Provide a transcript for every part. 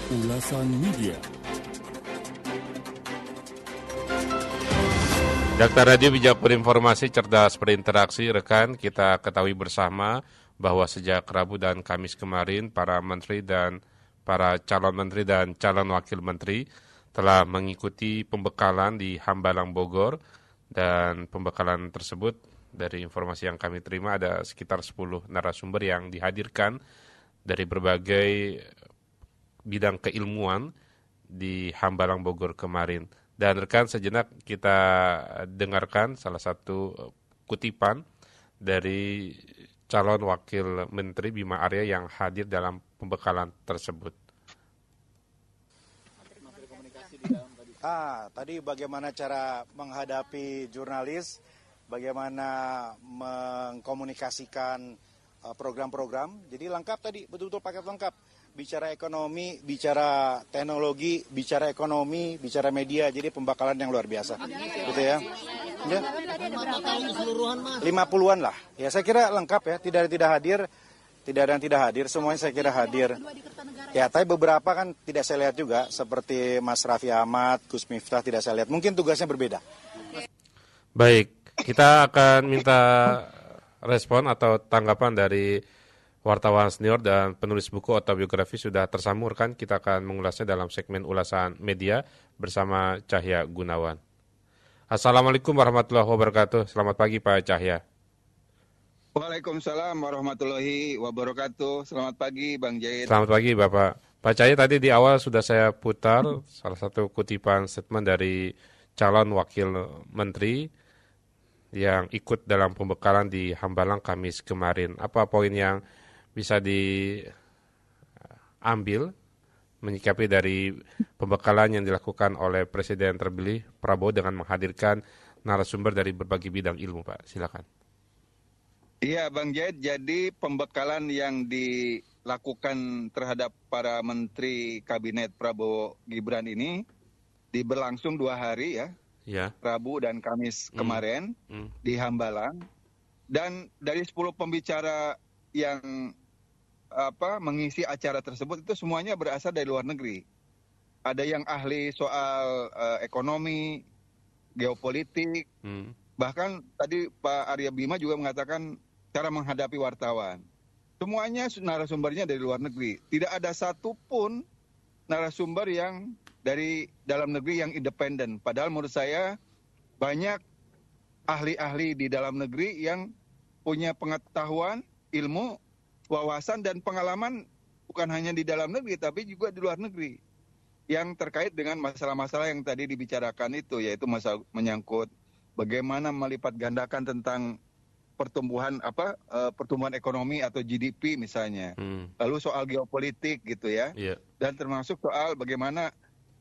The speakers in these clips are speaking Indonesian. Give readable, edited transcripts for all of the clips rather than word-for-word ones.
Ulasan Media. Dakta Radio Bijak Berinformasi, Cerdas Berinteraksi. Rekan, kita ketahui bersama bahwa sejak Rabu dan Kamis kemarin para menteri dan para calon menteri dan calon wakil menteri telah mengikuti pembekalan di Hambalang Bogor, dan pembekalan tersebut dari informasi yang kami terima ada sekitar 10 narasumber yang dihadirkan dari berbagai bidang keilmuan di Hambalang Bogor kemarin. Dan rekan, sejenak kita dengarkan salah satu kutipan dari calon wakil menteri Bima Arya yang hadir dalam pembekalan tersebut. Tadi bagaimana cara menghadapi jurnalis, bagaimana mengkomunikasikan program-program. Jadi lengkap tadi, betul-betul paket lengkap. Bicara ekonomi, bicara teknologi, bicara ekonomi, bicara media. Jadi pembekalan yang luar biasa. Gitu ya. Ya. 50-an lah. Ya saya kira lengkap ya. Tidak ada yang tidak hadir. Semuanya saya kira hadir. Ya, tapi beberapa kan tidak saya lihat juga. Seperti Mas Raffi Ahmad, Gus Miftah tidak saya lihat. Mungkin tugasnya berbeda. Baik, kita akan minta respon atau tanggapan dari wartawan senior dan penulis buku autobiografi sudah tersambung kan. Kita akan mengulasnya dalam segmen ulasan media bersama Cahya Gunawan. Assalamualaikum warahmatullahi wabarakatuh. Selamat pagi Pak Cahya. Waalaikumsalam warahmatullahi wabarakatuh. Selamat pagi Bang Jaid. Selamat pagi Bapak. Pak Cahya, tadi di awal sudah saya putar salah satu kutipan statement dari calon wakil menteri yang ikut dalam pembekalan di Hambalang Kamis kemarin. Apa poin yang bisa diambil menyikapi dari pembekalan yang dilakukan oleh Presiden terpilih Prabowo dengan menghadirkan narasumber dari berbagai bidang ilmu, Pak? Silakan. Iya, Bang Jaid. Jadi pembekalan yang dilakukan terhadap para menteri kabinet Prabowo Gibran ini berlangsung 2 hari ya. Ya. Rabu dan Kamis kemarin di Hambalang. Dan dari 10 pembicara yang mengisi acara tersebut itu semuanya berasal dari luar negeri. Ada yang ahli soal ekonomi, geopolitik, bahkan tadi Pak Arya Bima juga mengatakan cara menghadapi wartawan. Semuanya narasumbernya dari luar negeri. Tidak ada satupun narasumber yang dari dalam negeri yang independen. Padahal menurut saya banyak ahli-ahli di dalam negeri yang punya pengetahuan, ilmu, wawasan dan pengalaman bukan hanya di dalam negeri tapi juga di luar negeri yang terkait dengan masalah-masalah yang tadi dibicarakan itu, yaitu masalah menyangkut bagaimana melipat gandakan tentang pertumbuhan ekonomi atau GDP misalnya, lalu soal geopolitik gitu ya, dan termasuk soal bagaimana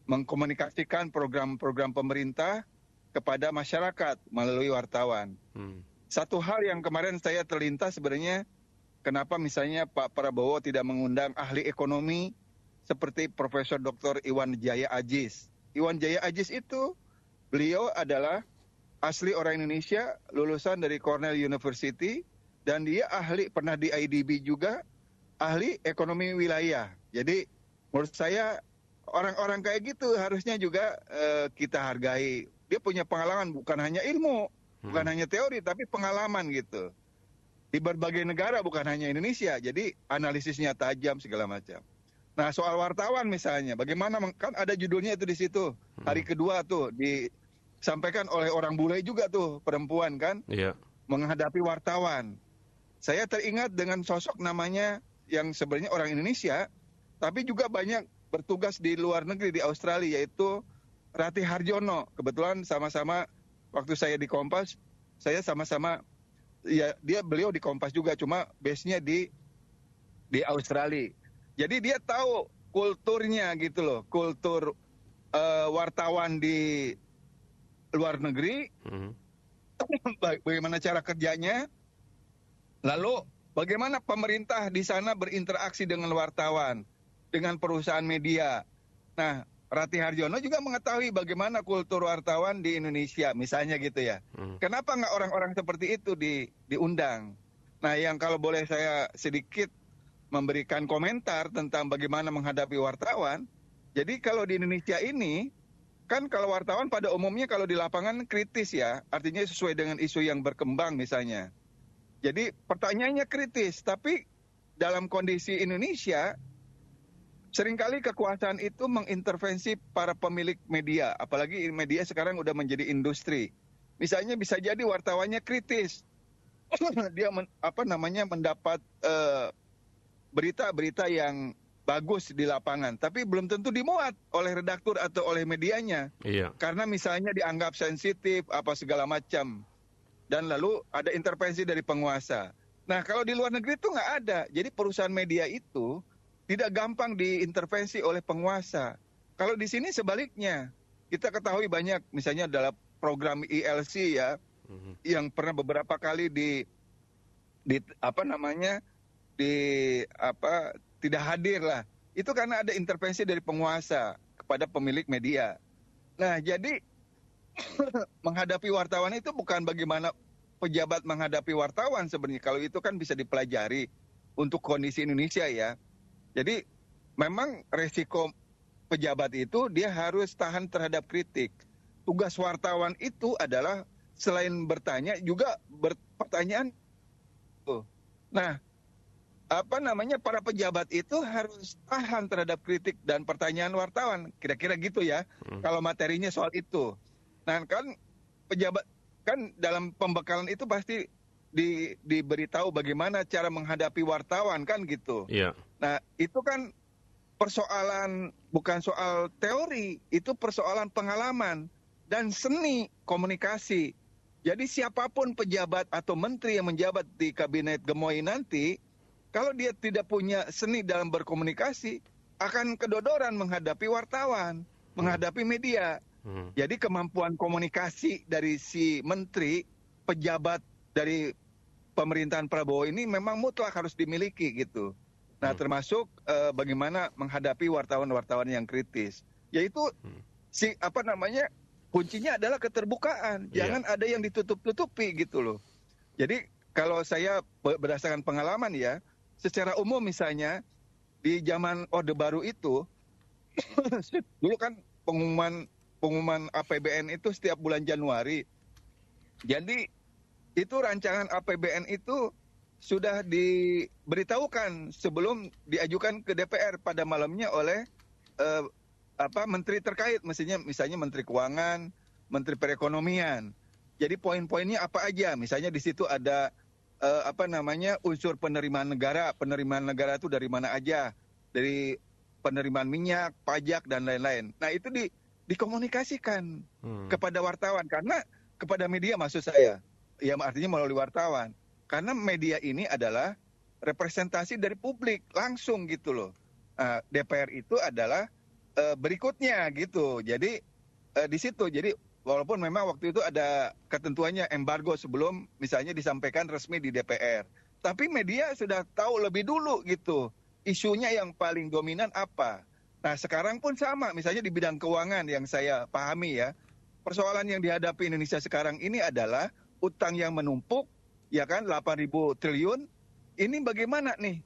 mengkomunikasikan program-program pemerintah kepada masyarakat melalui wartawan. Satu hal yang kemarin saya terlintas sebenarnya, kenapa misalnya Pak Prabowo tidak mengundang ahli ekonomi seperti Profesor Dr. Iwan Jaya Aziz. Iwan Jaya Aziz itu, beliau adalah asli orang Indonesia, lulusan dari Cornell University, dan dia pernah di IDB juga, ahli ekonomi wilayah. Jadi menurut saya orang-orang kayak gitu harusnya juga kita hargai. Dia punya pengalaman, bukan hanya ilmu, bukan hanya teori, tapi pengalaman gitu. Di berbagai negara, bukan hanya Indonesia. Jadi analisisnya tajam segala macam. Nah, soal wartawan misalnya, bagaimana kan ada judulnya itu di situ. Hari kedua tuh disampaikan oleh orang bule juga tuh, perempuan kan, menghadapi wartawan. Saya teringat dengan sosok namanya yang sebenarnya orang Indonesia, tapi juga banyak bertugas di luar negeri di Australia, yaitu Rati Harjono. Kebetulan sama-sama waktu saya di Kompas, saya sama-sama beliau di Kompas juga, cuma base-nya di Australia. Jadi dia tahu kulturnya gitu loh, kultur wartawan di luar negeri, bagaimana cara kerjanya, lalu bagaimana pemerintah di sana berinteraksi dengan wartawan, dengan perusahaan media. Nah, Rati Harjono juga mengetahui bagaimana kultur wartawan di Indonesia, misalnya gitu ya. Kenapa nggak orang-orang seperti itu diundang? Nah, yang kalau boleh saya sedikit memberikan komentar tentang bagaimana menghadapi wartawan. Jadi kalau di Indonesia ini, kan kalau wartawan pada umumnya kalau di lapangan kritis ya, artinya sesuai dengan isu yang berkembang misalnya. Jadi pertanyaannya kritis, tapi dalam kondisi Indonesia, seringkali kekuasaan itu mengintervensi para pemilik media, apalagi media sekarang udah menjadi industri. Misalnya bisa jadi wartawannya kritis, dia mendapat berita-berita yang bagus di lapangan, tapi belum tentu dimuat oleh redaktur atau oleh medianya. Iya. Karena misalnya dianggap sensitif, apa segala macam. Dan lalu ada intervensi dari penguasa. Nah, kalau di luar negeri itu nggak ada. Jadi perusahaan media itu tidak gampang diintervensi oleh penguasa. Kalau di sini sebaliknya, kita ketahui banyak, misalnya dalam program ILC ya, yang pernah beberapa kali tidak hadir lah. Itu karena ada intervensi dari penguasa kepada pemilik media. Nah, jadi menghadapi wartawan itu bukan bagaimana pejabat menghadapi wartawan sebenarnya. Kalau itu kan bisa dipelajari untuk kondisi Indonesia ya. Jadi memang resiko pejabat itu dia harus tahan terhadap kritik. Tugas wartawan itu adalah selain bertanya juga berpertanyaan. Nah, para pejabat itu harus tahan terhadap kritik dan pertanyaan wartawan. Kira-kira gitu ya, kalau materinya soal itu. Nah, kan pejabat kan dalam pembekalan itu pasti diberitahu bagaimana cara menghadapi wartawan kan gitu. Iya. Nah, itu kan persoalan bukan soal teori, itu persoalan pengalaman dan seni komunikasi. Jadi siapapun pejabat atau menteri yang menjabat di kabinet gemoy nanti, kalau dia tidak punya seni dalam berkomunikasi, akan kedodoran menghadapi wartawan, menghadapi media. Jadi kemampuan komunikasi dari si menteri, pejabat dari pemerintahan Prabowo ini memang mutlak harus dimiliki gitu. Nah, termasuk bagaimana menghadapi wartawan-wartawan yang kritis. Yaitu kuncinya adalah keterbukaan. Jangan ada yang ditutup-tutupi gitu loh. Jadi kalau saya berdasarkan pengalaman ya, secara umum misalnya di zaman Orde Baru itu dulu kan pengumuman APBN itu setiap bulan Januari. Jadi itu rancangan APBN itu sudah diberitahukan sebelum diajukan ke DPR pada malamnya oleh menteri terkait, misalnya Menteri Keuangan, Menteri Perekonomian. Jadi poin-poinnya apa aja? Misalnya di situ ada unsur penerimaan negara. Penerimaan negara itu dari mana aja? Dari penerimaan minyak, pajak dan lain-lain. Nah, itu dikomunikasikan kepada wartawan, karena kepada media maksud saya, ya artinya melalui wartawan, karena media ini adalah representasi dari publik langsung gitu loh. DPR itu adalah berikutnya gitu. Jadi di situ, jadi walaupun memang waktu itu ada ketentuannya embargo sebelum misalnya disampaikan resmi di DPR, tapi media sudah tahu lebih dulu gitu isunya yang paling dominan apa. Nah, sekarang pun sama, misalnya di bidang keuangan yang saya pahami ya, persoalan yang dihadapi Indonesia sekarang ini adalah utang yang menumpuk, ya kan, 8.000 triliun. Ini bagaimana nih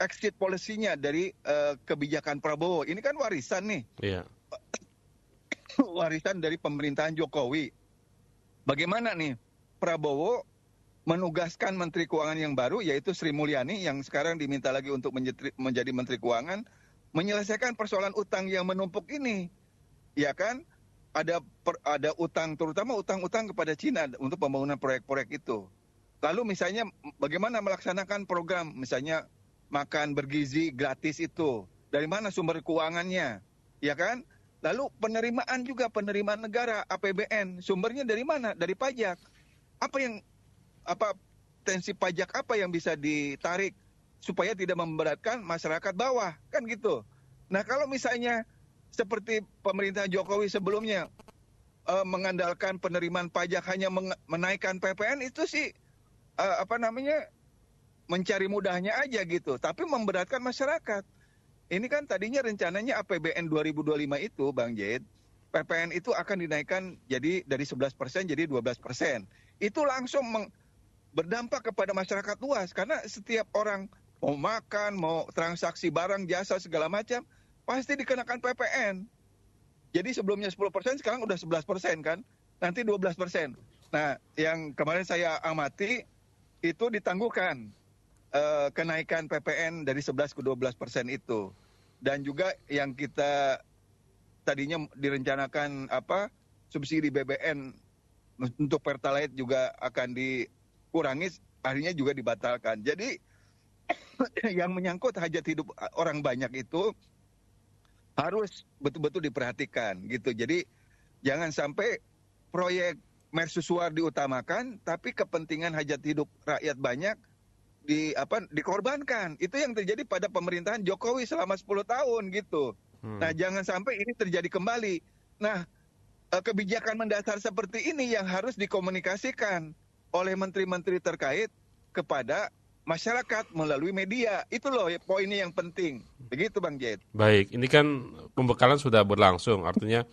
exit policy-nya dari kebijakan Prabowo? Ini kan warisan nih. Iya. Warisan dari pemerintahan Jokowi. Bagaimana nih Prabowo menugaskan Menteri Keuangan yang baru, yaitu Sri Mulyani, yang sekarang diminta lagi untuk menjadi Menteri Keuangan, menyelesaikan persoalan utang yang menumpuk ini, ya kan? Ada utang, terutama utang-utang kepada Cina untuk pembangunan proyek-proyek itu. Lalu misalnya bagaimana melaksanakan program, misalnya makan bergizi gratis itu, dari mana sumber keuangannya, ya kan? Lalu penerimaan negara APBN, sumbernya dari mana? Dari pajak. Tensi pajak apa yang bisa ditarik supaya tidak memberatkan masyarakat bawah, kan gitu. Nah, kalau misalnya seperti pemerintahan Jokowi sebelumnya mengandalkan penerimaan pajak hanya menaikkan PPN, itu sih mencari mudahnya aja gitu, tapi memberatkan masyarakat. Ini kan tadinya rencananya APBN 2025 itu, Bang Jait, PPN itu akan dinaikkan jadi dari 11% jadi 12%. Itu langsung berdampak kepada masyarakat luas, karena setiap orang mau makan, mau transaksi barang, jasa, segala macam, pasti dikenakan PPN. Jadi sebelumnya 10%, sekarang udah 11% kan, nanti 12%. Nah, yang kemarin saya amati, itu ditangguhkan kenaikan PPN dari 11 ke 12% itu. Dan juga yang kita tadinya direncanakan subsidi BBM untuk Pertalite juga akan dikurangi, akhirnya juga dibatalkan. Jadi yang menyangkut hajat hidup orang banyak itu harus betul-betul diperhatikan gitu. Jadi jangan sampai proyek mercusuar diutamakan, tapi kepentingan hajat hidup rakyat banyak dikorbankan. Itu yang terjadi pada pemerintahan Jokowi selama 10 tahun gitu. Nah, jangan sampai ini terjadi kembali. Nah, kebijakan mendasar seperti ini yang harus dikomunikasikan oleh menteri-menteri terkait kepada masyarakat melalui media. Itu loh poinnya yang penting. Begitu Bang Jed. Baik, ini kan pembekalan sudah berlangsung, artinya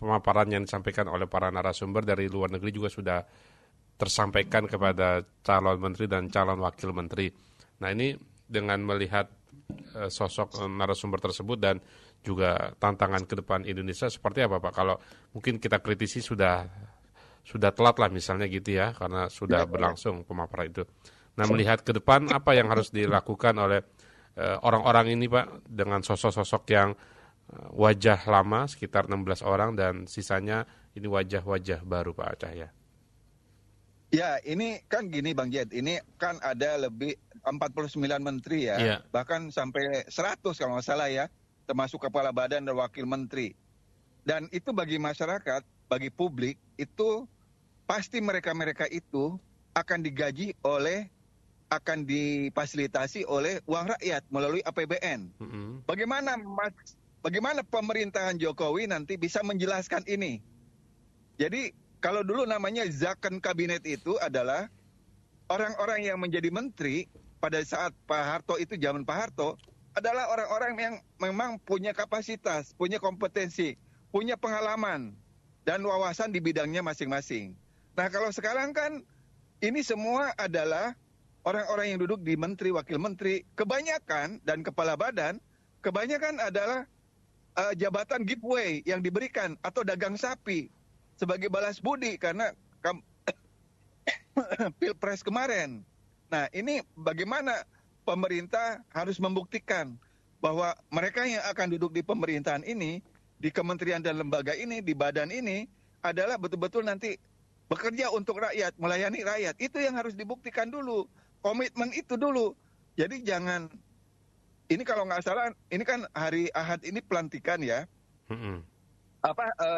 pemaparan yang disampaikan oleh para narasumber dari luar negeri juga sudah tersampaikan kepada calon menteri dan calon wakil menteri. Nah, ini dengan melihat sosok narasumber tersebut dan juga tantangan ke depan Indonesia seperti apa Pak? Kalau mungkin kita kritisi sudah telat lah misalnya gitu ya, karena sudah berlangsung pemaparan itu. Nah, melihat ke depan apa yang harus dilakukan oleh orang-orang ini Pak, dengan sosok-sosok yang wajah lama sekitar 16 orang dan sisanya ini wajah-wajah baru Pak Cahya. Ya, ini kan gini Bang Jed, ini kan ada lebih 49 menteri ya, Iya. bahkan sampai 100 kalau nggak salah ya, termasuk kepala badan dan wakil menteri. Dan itu bagi masyarakat, bagi publik, itu pasti mereka-mereka itu akan digaji akan difasilitasi oleh uang rakyat melalui APBN. Bagaimana pemerintahan Jokowi nanti bisa menjelaskan ini? Jadi kalau dulu namanya zakon kabinet itu adalah orang-orang yang menjadi menteri pada saat Pak Harto itu, zaman Pak Harto, adalah orang-orang yang memang punya kapasitas, punya kompetensi, punya pengalaman, dan wawasan di bidangnya masing-masing. Nah, kalau sekarang kan ini semua adalah orang-orang yang duduk di menteri, wakil menteri, kebanyakan, dan kepala badan, kebanyakan adalah jabatan giveaway yang diberikan atau dagang sapi sebagai balas budi karena Pilpres kemarin. Nah, ini bagaimana pemerintah harus membuktikan bahwa mereka yang akan duduk di pemerintahan ini, di kementerian dan lembaga ini, di badan ini, adalah betul-betul nanti bekerja untuk rakyat, melayani rakyat. Itu yang harus dibuktikan dulu. Komitmen itu dulu. Jadi jangan, ini kalau nggak salah, ini kan hari Ahad ini pelantikan ya.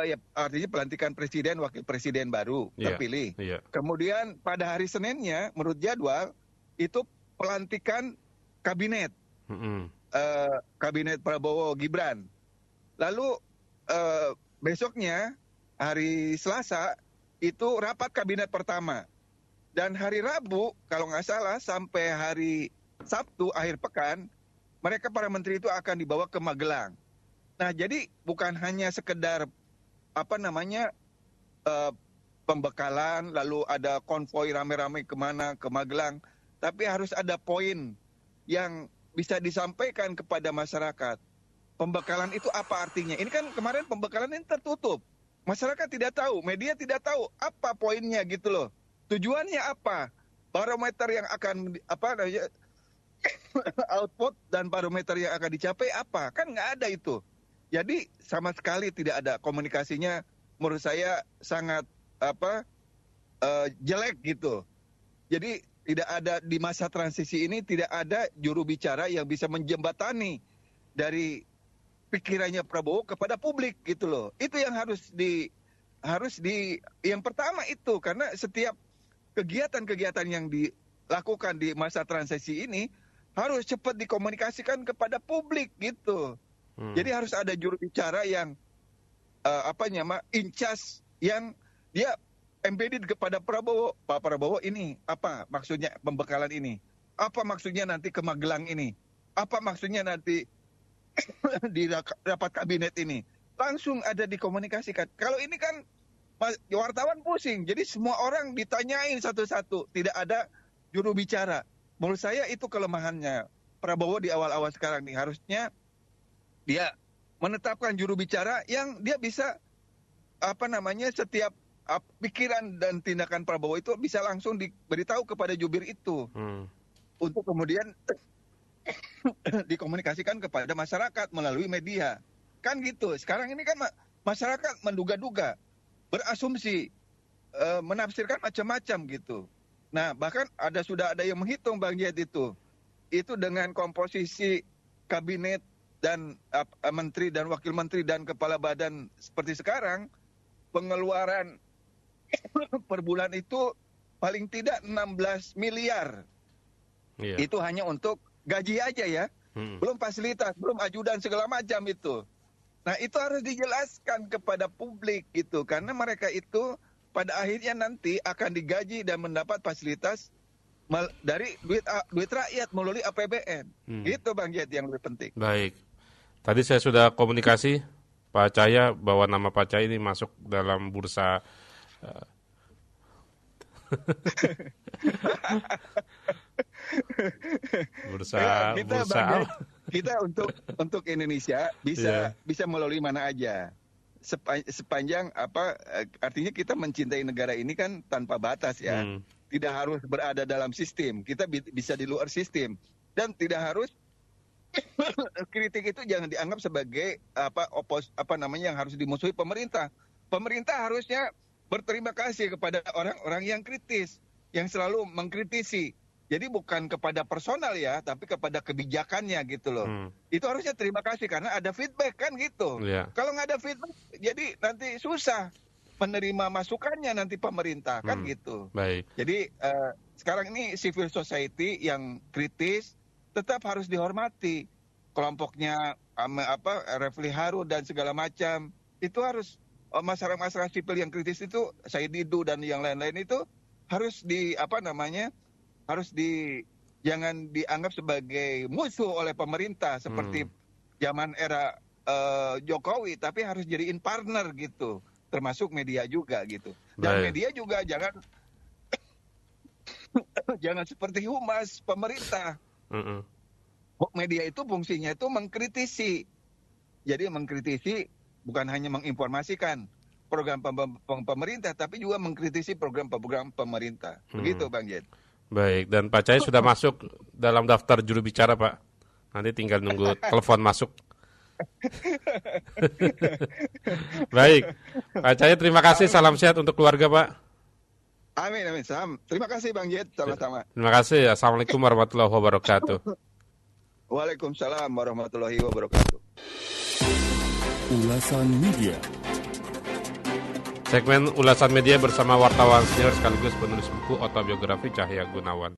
Ya, artinya pelantikan presiden, wakil presiden baru terpilih. Kemudian pada hari Seninnya, menurut jadwal, itu pelantikan kabinet. Kabinet Prabowo Gibran. Lalu besoknya, hari Selasa, itu rapat kabinet pertama. Dan hari Rabu, kalau nggak salah, sampai hari Sabtu, akhir pekan, mereka para menteri itu akan dibawa ke Magelang. Nah, jadi bukan hanya sekedar pembekalan, lalu ada konvoi rame-rame kemana, ke Magelang, tapi harus ada poin yang bisa disampaikan kepada masyarakat. Pembekalan itu apa artinya? Ini kan kemarin pembekalan ini tertutup. Masyarakat tidak tahu, media tidak tahu apa poinnya gitu loh. Tujuannya apa? Barometer yang akan output dan barometer yang akan dicapai apa? Kan nggak ada itu. Jadi sama sekali tidak ada komunikasinya, menurut saya sangat jelek gitu. Jadi tidak ada di masa transisi ini, tidak ada juru bicara yang bisa menjembatani dari pikirannya Prabowo kepada publik gitu loh. Itu yang harus yang pertama itu, karena setiap kegiatan-kegiatan yang dilakukan di masa transisi ini harus cepat dikomunikasikan kepada publik gitu. Jadi harus ada juru bicara yang in charge, yang dia embedded kepada Prabowo. Pak Prabowo, ini apa maksudnya pembekalan ini? Apa maksudnya nanti ke Magelang ini? Apa maksudnya nanti di rapat kabinet ini? Langsung ada dikomunikasikan. Kalau ini kan wartawan pusing, jadi semua orang ditanyain satu-satu, tidak ada juru bicara. menurut saya itu kelemahannya Prabowo di awal-awal sekarang nih. Harusnya dia menetapkan juru bicara yang dia bisa setiap pikiran dan tindakan Prabowo itu bisa langsung diberitahu kepada jubir itu untuk kemudian dikomunikasikan kepada masyarakat melalui media. Kan gitu. Sekarang ini kan masyarakat menduga-duga, berasumsi, menafsirkan macam-macam gitu. Nah, bahkan sudah ada yang menghitung Bang Jed itu dengan komposisi kabinet dan menteri dan wakil menteri dan kepala badan seperti sekarang, pengeluaran per bulan itu paling tidak 16 miliar. Iya. Itu hanya untuk gaji aja ya. Belum fasilitas, belum ajudan segala macam itu. Nah, itu harus dijelaskan kepada publik gitu, karena mereka itu pada akhirnya nanti akan digaji dan mendapat fasilitas dari duit rakyat melalui APBN. Gitu Bang Jed yang lebih penting. Baik. Tadi saya sudah komunikasi Pak Cahya bahwa nama Pak Cahya ini masuk dalam bursa kita untuk Indonesia bisa melalui mana aja. Sepanjang artinya kita mencintai negara ini kan tanpa batas ya. Tidak harus berada dalam sistem. Kita bisa di luar sistem dan tidak harus kritik itu jangan dianggap sebagai yang harus dimusuhi pemerintah. Pemerintah harusnya berterima kasih kepada orang-orang yang kritis, yang selalu mengkritisi. Jadi bukan kepada personal ya, tapi kepada kebijakannya gitu loh. Itu harusnya terima kasih karena ada feedback kan gitu. Yeah. Kalau nggak ada feedback, jadi nanti susah menerima masukannya nanti pemerintah kan gitu. Baik. Jadi sekarang ini civil society yang kritis tetap harus dihormati. Kelompoknya Refli Harun dan segala macam itu harus masyarakat sipil yang kritis itu Said Didu dan yang lain-lain itu harus jangan dianggap sebagai musuh oleh pemerintah seperti zaman era Jokowi, tapi harus jadiin partner gitu, termasuk media juga gitu. Dan media juga jangan seperti humas pemerintah. Media itu fungsinya itu mengkritisi. Jadi mengkritisi bukan hanya menginformasikan program pemerintah, tapi juga mengkritisi program-program pemerintah. Begitu Bang Jed. Baik, dan Pak Cahya sudah masuk dalam daftar juru bicara Pak. Nanti tinggal nunggu telepon masuk. Baik, Pak Cahya terima kasih, salam sehat untuk keluarga Pak. Amin, amin. Terima kasih Bang Jed, sama-sama. Terima kasih, Assalamualaikum warahmatullahi wabarakatuh. Waalaikumsalam warahmatullahi wabarakatuh. Ulasan Media. Segmen Ulasan Media bersama wartawan senior sekaligus penulis buku autobiografi Cahya Gunawan.